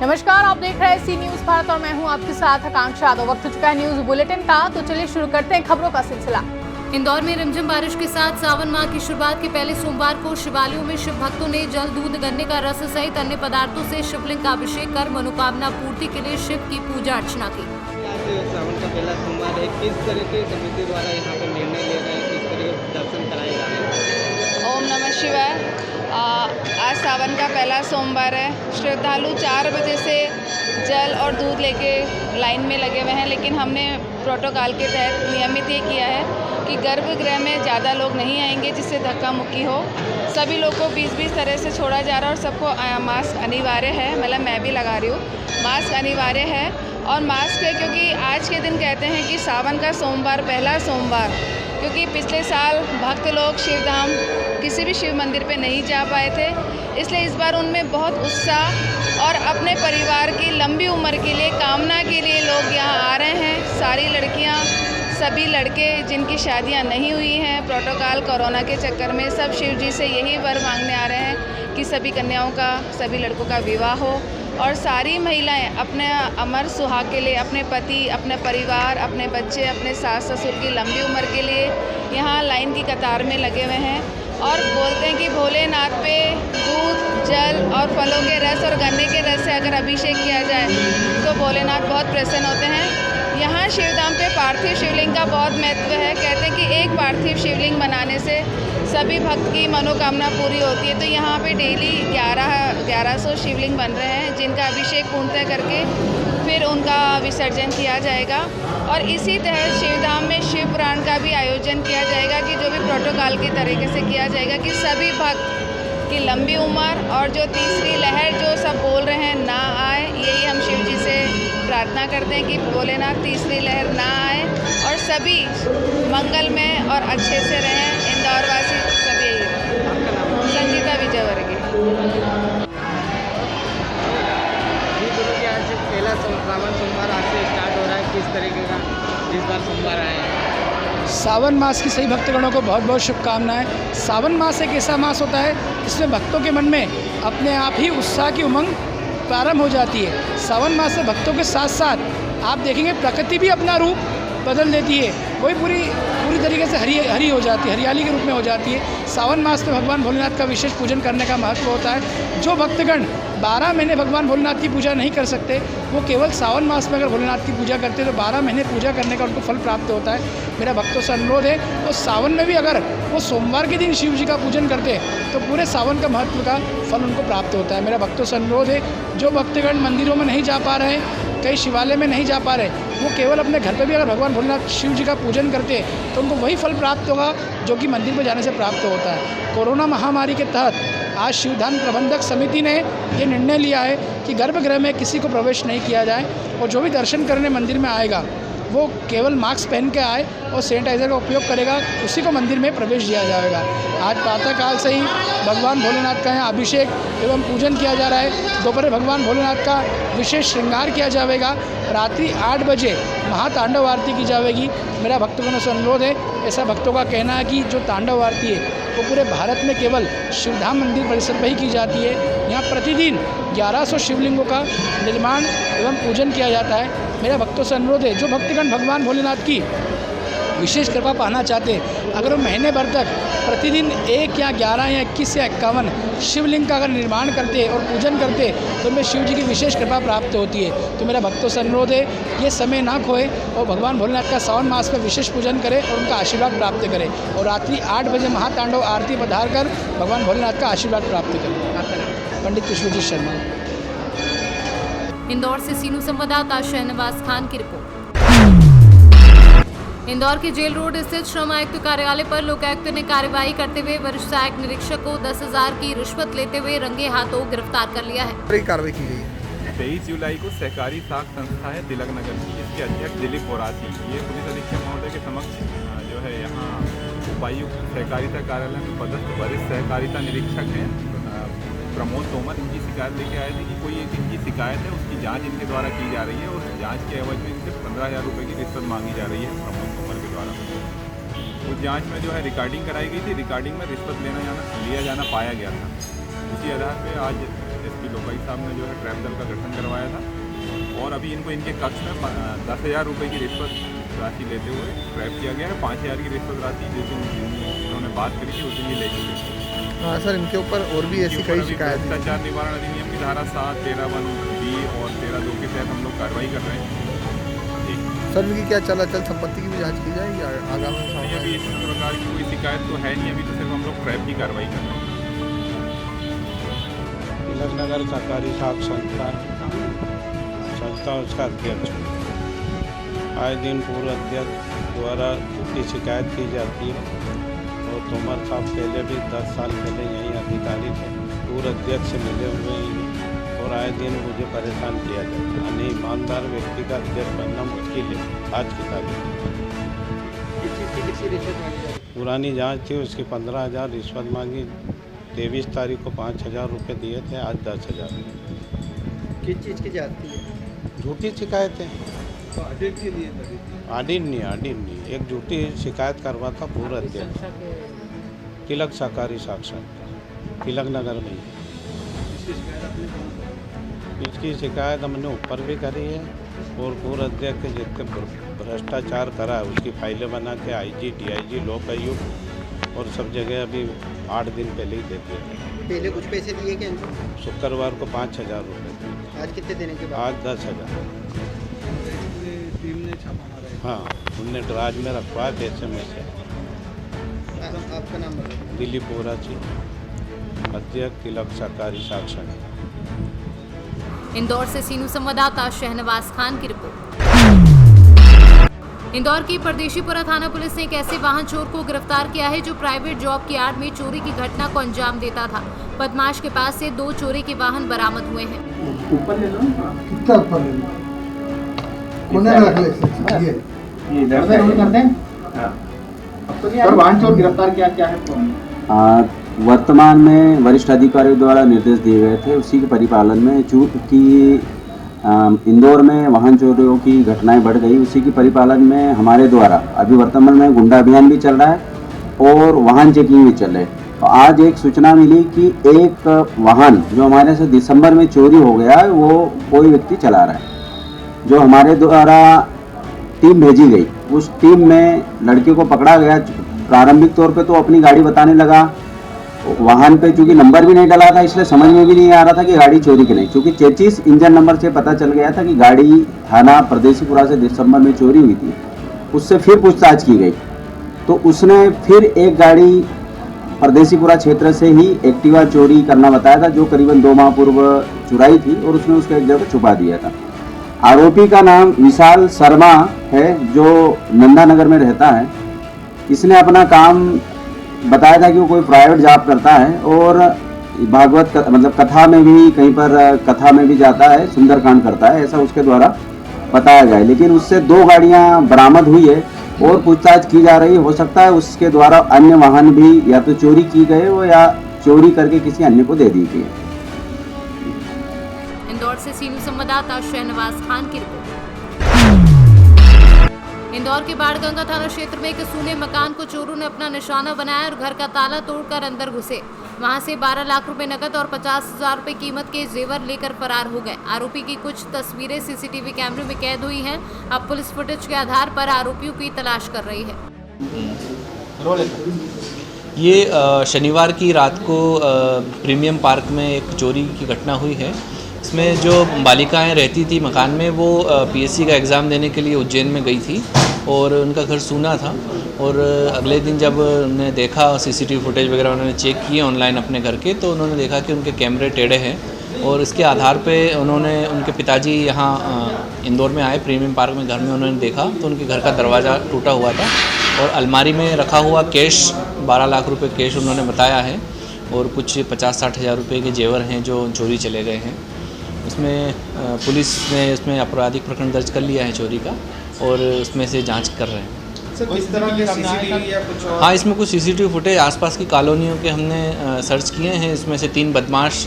नमस्कार, आप देख रहे हैं सी न्यूज भारत और मैं हूं आपके साथ आकांक्षा यादव। वक्त हो चुका है न्यूज बुलेटिन का, तो चलिए शुरू करते हैं खबरों का सिलसिला। इंदौर में रिमझिम बारिश के साथ सावन माह की शुरुआत के पहले सोमवार को शिवालयों में शिव भक्तों ने जल, दूध, गन्ने का रस सहित अन्य पदार्थों से शिवलिंग का अभिषेक कर मनोकामना पूर्ति के लिए शिव की पूजा अर्चना की। सावन का पहला सोमवार है, किस तरह के समिति द्वारा यहाँ पर निर्णय ले रहे हैं, किस तरह के दर्शन कराए जा रहे हैं? ओम नमः शिवाय। आज सावन का पहला सोमवार है। श्रद्धालु 4 बजे से जल और दूध लेके लाइन में लगे हुए हैं, लेकिन हमने प्रोटोकॉल के तहत नियमित ये किया है कि गर्भगृह में ज़्यादा लोग नहीं आएंगे जिससे धक्का मुक्की हो। सभी लोग को 20-20 तरह से छोड़ा जा रहा है और सबको मास्क अनिवार्य है, मतलब मैं भी लगा रही हूँ। मास्क अनिवार्य है और मास्क है क्योंकि आज के दिन कहते हैं कि सावन का सोमवार पहला सोमवार, क्योंकि पिछले साल भक्त लोग शिवधाम किसी भी शिव मंदिर पे नहीं जा पाए थे, इसलिए इस बार उनमें बहुत उत्साह और अपने परिवार की लंबी उम्र के लिए कामना के लिए लोग यहाँ आ रहे हैं। सारी लड़कियाँ, सभी लड़के जिनकी शादियाँ नहीं हुई हैं, प्रोटोकॉल कोरोना के चक्कर में सब शिव जी से यही वर मांगने आ रहे हैं कि सभी कन्याओं का, सभी लड़कों का विवाह हो और सारी महिलाएं अपने अमर सुहाग के लिए, अपने पति, अपने परिवार, अपने बच्चे, अपने सास ससुर की लंबी उम्र के लिए यहाँ लाइन की कतार में लगे हुए हैं और बोलते हैं कि भोलेनाथ पे दूध, जल और फलों के रस और गन्ने के रस से अगर अभिषेक किया जाए तो भोलेनाथ बहुत प्रसन्न होते हैं। यहाँ शिवधाम पे पार्थिव शिवलिंग का बहुत महत्व है। कहते हैं कि एक पार्थिव शिवलिंग बनाने से सभी भक्त की मनोकामना पूरी होती है। तो यहाँ पे डेली 1100 शिवलिंग बन रहे हैं, जिनका अभिषेक पूर्णतः करके फिर उनका विसर्जन किया जाएगा। और इसी तहत शिवधाम में शिव पुराण का भी आयोजन किया जाएगा कि जो भी प्रोटोकॉल के तरीके से किया जाएगा कि सभी भक्त की लंबी उम्र और जो तीसरी लहर जो सब बोल रहे हैं ना आए। यही हम शिव जी से प्रार्थना करते हैं कि भोलेनाथ तीसरी लहर ना आए और सभी मंगल में और अच्छे से रहें। इंदौर वासी सभी संगीता विजयवर्गीय। आज पहला सावन सोमवार आज से स्टार्ट हो रहा है, किस तरीके का इस बार सोमवार आए हैं? सावन मास की सभी भक्तगणों को बहुत बहुत शुभकामनाएं। सावन मास एक ऐसा मास होता है जिसमें भक्तों के मन में अपने आप ही उत्साह की उमंग प्रारंभ हो जाती है। सावन मास से भक्तों के साथ साथ आप देखेंगे प्रकृति भी अपना रूप बदल देती है, वही पूरी तरीके से हरी हो जाती है, हरियाली के रूप में हो जाती है। सावन मास में भगवान भोलेनाथ का विशेष पूजन करने का महत्व होता है। जो भक्तगण 12 महीने भगवान भोलेनाथ की पूजा नहीं कर सकते, वो केवल सावन मास में अगर भोलेनाथ की पूजा करते हैं तो 12 महीने पूजा करने का उनको फल प्राप्त होता है। मेरा भक्तों से अनुरोध है, और सावन में भी अगर वो सोमवार के दिन शिव जी का पूजन करते हैं तो पूरे सावन का महत्व का फल उनको प्राप्त होता है। मेरा भक्तों से अनुरोध है, जो भक्तगण मंदिरों में नहीं जा पा रहे हैं, कई शिवालय में नहीं जा पा रहे, वो केवल अपने घर पे भी अगर भगवान भोलेनाथ शिव जी का पूजन करते हैं तो उनको वही फल प्राप्त होगा जो कि मंदिर में जाने से प्राप्त होता है। कोरोना महामारी के तहत आज शिवधाम प्रबंधक समिति ने ये निर्णय लिया है कि गर्भगृह में किसी को प्रवेश नहीं किया जाए और जो भी दर्शन करने मंदिर में आएगा वो केवल मास्क पहन के आए और सैनिटाइज़र का उपयोग करेगा, उसी को मंदिर में प्रवेश दिया जाएगा। आज प्रातःकाल से ही भगवान भोलेनाथ का यहाँ अभिषेक एवं पूजन किया जा रहा है। दोपहर भगवान भोलेनाथ का विशेष श्रृंगार किया जाएगा। रात्रि 8 बजे महातांडव आरती की जाएगी। मेरा भक्तगणों से अनुरोध है, ऐसा भक्तों का कहना है कि जो तांडव आरती है वो पूरे भारत में केवल शिवधाम मंदिर परिसर में ही की जाती है। यहाँ प्रतिदिन 1100 शिवलिंगों का निर्माण एवं पूजन किया जाता है। मेरा भक्तों से अनुरोध है, जो भक्तगण भगवान भोलेनाथ की विशेष कृपा पाना चाहते हैं, अगर वो महीने भर तक प्रतिदिन 1 या 11 या 21 या 51 शिवलिंग का अगर निर्माण करते और पूजन करते तो उनमें शिव जी की विशेष कृपा प्राप्त होती है। तो मेरा भक्तों से अनुरोध है, ये समय ना खोए और भगवान भोलेनाथ का सावन मास में विशेष पूजन करें और उनका आशीर्वाद प्राप्त करें और रात्रि 8 बजे महातांडव आरती पधार कर भगवान भोलेनाथ का आशीर्वाद प्राप्त करें। पंडित विश्वजीत शर्मा। इंदौर से सीनू संवाददाता शहनवाज खान की रिपोर्ट। इंदौर के जेल रोड स्थित श्रम आयुक्त कार्यालय पर लोकायुक्त ने कार्रवाई करते हुए वरिष्ठ सहायक निरीक्षक को 10,000 की रिश्वत लेते हुए रंगे हाथों गिरफ्तार कर लिया है। कार्रवाई की गई है 23 जुलाई को सहकारी साख संस्था है तिलक नगर की, इसके अध्यक्ष दिलीप बोराती, ये पुलिस अधीक्षक महोदय के समक्ष जो है यहाँ उपायुक्त सहकारिता कार्यालय में पदस्थ वरिष्ठ सहकारिता निरीक्षक हैं प्रमोद तोमर, इनकी शिकायत लेके आए थे कि कोई एक इनकी शिकायत है, उसकी जांच इनके द्वारा की जा रही है और जांच के एवज में इनसे 15,000 रुपये की रिश्वत मांगी जा रही है प्रमोद तोमर के द्वारा। उस जांच में जो है रिकॉर्डिंग कराई गई थी, रिकॉर्डिंग में रिश्वत लिया जाना पाया गया था। इसी आधार पे आज एसपी लोकाई साहब ने जो है ट्रैप दल का गठन करवाया था और अभी इनको इनके कक्ष में 10,000 रुपये की रिश्वत राशि लेते हुए ट्रैप किया गया है। 5,000 की रिश्वत राशि जिस दिन उन्होंने बात करी थी उस दिन ये ले चुके थे। हाँ सर, इनके ऊपर और भी ऐसी कई शिकायत है। भ्रष्टाचार निवारण अधिनियम की धारा 7, 13(1)(b) और 13(2) के तहत हम लोग कार्रवाई कर रहे हैं। सर इनकी क्या चल संपत्ति की भी जांच की जाएगी आगामी समय नहीं, अभी इस प्रकार की कोई शिकायत तो है नहीं, अभी तो सिर्फ हम लोग ट्रैप की कार्रवाई कर रहे हैं। तिलक नगर सहकारी साख संस्था उसका अध्यक्ष हूँ। आए दिन पूर्व अध्यक्ष द्वारा झूठी शिकायत की जाती है और तोमर साहब पहले भी 10 साल पहले यहीं अधिकारी थे, पूर्व अध्यक्ष से मिले हुए हैं और आए दिन मुझे परेशान किया जाता है। यानी ईमानदार व्यक्ति का अध्यक्ष बनना मुश्किल है आज की तारीख में। पुरानी जांच थी, उसकी 15,000 रिश्वत मांगी। 23 तारीख को 5,000 रुपये दिए थे, आज 10,000। किस चीज़ की जांच की है? झूठी शिकायतें। तो ऑडिट के लिए ऑडिट नहीं, एक झूठी शिकायत करवा था पूर्व अध्यक्ष तिलक सहकारी साख संस्था तिलक नगर में। इसकी शिकायत हमने ऊपर भी करी है और पूर्व अध्यक्ष के जितने भ्रष्टाचार करा है उसकी फाइलें बना के IG, DIG, लोक आयुक्त और सब जगह अभी 8 दिन पहले ही देते थे। पहले कुछ पैसे दिए क्या इनको? शुक्रवार को 5,000 रुपये। आज कितने देने के बाद? आज 10,000। टीम ने छापा मारा है। हाँ, उनने ड्राज में रखवाया पैसे में से। आपका नाम बताइए। दिलीप बोराची, अध्यक्ष तिलक सहकारी साख संस्था। इंदौर से सीनू संवाददाता शहनवाज खान की रिपोर्ट। इंदौर की परदेशीपुरा थाना पुलिस ने एक ऐसे वाहन चोर को गिरफ्तार किया है जो प्राइवेट जॉब की आड़ में चोरी की घटना को अंजाम देता था। बदमाश के पास से 2 चोरी के वाहन बरामद हुए हैं। ऊपर ले लो। कितना ऊपर ले लो? कोने में रख ले। ये इधर से रोल कर दें। हां। अब तो सर वाहन चोर गिरफ्तार किया क्या है? वर्तमान में वरिष्ठ अधिकारियों द्वारा निर्देश दिए गए थे, उसी के परिपालन में चूंकि इंदौर में वाहन चोरियों की घटनाएं बढ़ गई, उसी के परिपालन में हमारे द्वारा अभी वर्तमान में गुंडा अभियान भी चल रहा है और वाहन चेकिंग भी चल रही है। तो आज एक सूचना मिली कि एक वाहन जो हमारे से दिसंबर में चोरी हो गया है वो कोई व्यक्ति चला रहा है। जो हमारे द्वारा टीम भेजी गई, उस टीम में लड़के को पकड़ा गया। प्रारंभिक तौर पे तो अपनी गाड़ी बताने लगा, वाहन पे चूंकि नंबर भी नहीं डला था इसलिए समझ में भी नहीं आ रहा था कि गाड़ी चोरी की नहीं, क्योंकि 33 इंजन नंबर से पता चल गया था कि गाड़ी थाना परदेशीपुरा से दिसंबर में चोरी हुई थी। उससे फिर पूछताछ की गई तो उसने फिर एक गाड़ी परदेशीपुरा क्षेत्र से ही एक्टिवा चोरी करना बताया था, जो करीबन 2 माह पूर्व चुराई थी और उसने उसको एक जगह छुपा दिया था। आरोपी का नाम विशाल शर्मा है, जो नंदानगर में रहता है। इसने अपना काम बताया था कि वो कोई प्राइवेट जॉब करता है और भागवत मतलब कथा में भी कहीं पर कथा में भी जाता है, सुंदरकांड करता है, ऐसा उसके द्वारा बताया गया है। लेकिन उससे 2 गाड़ियां बरामद हुई है और पूछताछ की जा रही है। हो सकता है उसके द्वारा अन्य वाहन भी या तो चोरी की गए हो या चोरी करके किसी अन्य को दे दी गई। इंदौर से सीनू संवाददाता शहनवाज खान की रिपोर्ट। इंदौर के बाड़गंगा थाना क्षेत्र में एक सूने मकान को चोरों ने अपना निशाना बनाया और घर का ताला तोड़कर अंदर घुसे। वहां से 12 लाख रुपए नकद और 50,000 रुपए कीमत के जेवर लेकर फरार हो गए। आरोपी की कुछ तस्वीरें सीसीटीवी कैमरे में कैद हुई हैं। अब पुलिस फुटेज के आधार पर आरोपियों की तलाश कर रही है। ये शनिवार की रात को प्रीमियम पार्क में एक चोरी की घटना हुई है। इसमें जो बालिकाएं रहती थी मकान में, वो PSC का एग्ज़ाम देने के लिए उज्जैन में गई थी और उनका घर सूना था। और अगले दिन जब उन्होंने देखा CCTV फुटेज वगैरह उन्होंने चेक किए ऑनलाइन अपने घर के, तो उन्होंने देखा कि उनके कैमरे टेढ़े हैं और इसके आधार पे उन्होंने उनके पिताजी यहाँ इंदौर में आए, प्रीमियम पार्क में घर में उन्होंने देखा तो उनके घर का दरवाज़ा टूटा हुआ था और अलमारी में रखा हुआ कैश 12 लाख रुपए कैश उन्होंने बताया है और कुछ 50-60 हज़ार रुपये के जेवर हैं जो चोरी चले गए हैं। उसमें पुलिस ने इसमें आपराधिक प्रकरण दर्ज कर लिया है चोरी का और उसमें से जांच कर रहे हैं। सर किस तरह के CCTV या कुछ और? हाँ, इसमें कुछ CCTV फुटेज आसपास की कॉलोनियों के हमने सर्च किए हैं। इसमें से 3 बदमाश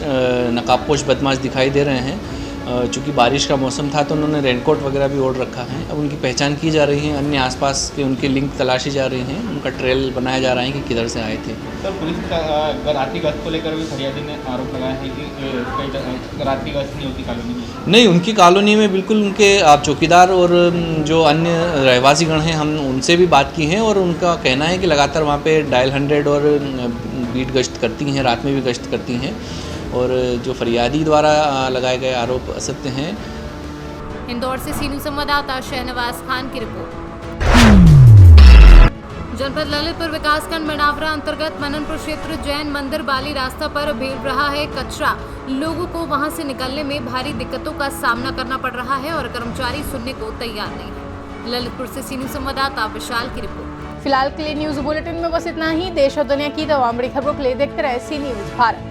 नकाबपोश बदमाश दिखाई दे रहे हैं चूँकि बारिश का मौसम था तो उन्होंने रेनकोट वगैरह भी ओढ़ रखा है। अब उनकी पहचान की जा रही है, अन्य आसपास के उनके लिंक तलाशी जा रही हैं, उनका ट्रेल बनाया जा रहा है कि किधर से आए थे। सर पुलिस का रात्रि गश्त को लेकर भी फरियादी ने आरोप लगाया है कि कई रात्रि गश्त नहीं होती कॉलोनी में। नहीं, उनकी कॉलोनी में बिल्कुल उनके आप चौकीदार और जो अन्य रहवासी गण हैं हम उनसे भी बात की है और उनका कहना है कि लगातार वहाँ पे डायल 100 और बीट गश्त करती हैं, रात में भी गश्त करती हैं और जो फरियादी द्वारा लगाए गए आरोप असत्य हैं। इंदौर से सीनू संवाददाता शहनवाज खान की रिपोर्ट। जनपद ललितपुर विकासखंड मनावरा अंतर्गत मननपुर क्षेत्र जैन मंदिर बाली रास्ता पर भीड़ रहा है कचरा। लोगों को वहां से निकलने में भारी दिक्कतों का सामना करना पड़ रहा है और कर्मचारी सुनने को तैयार नहीं है। ललितपुर से सीनू संवाददाता विशाल की रिपोर्ट। फिलहाल के लिए न्यूज बुलेटिन में बस इतना ही। देश और दुनिया की तमाम बड़ी खबरों के लिए देखते रहे सी न्यूज भारत।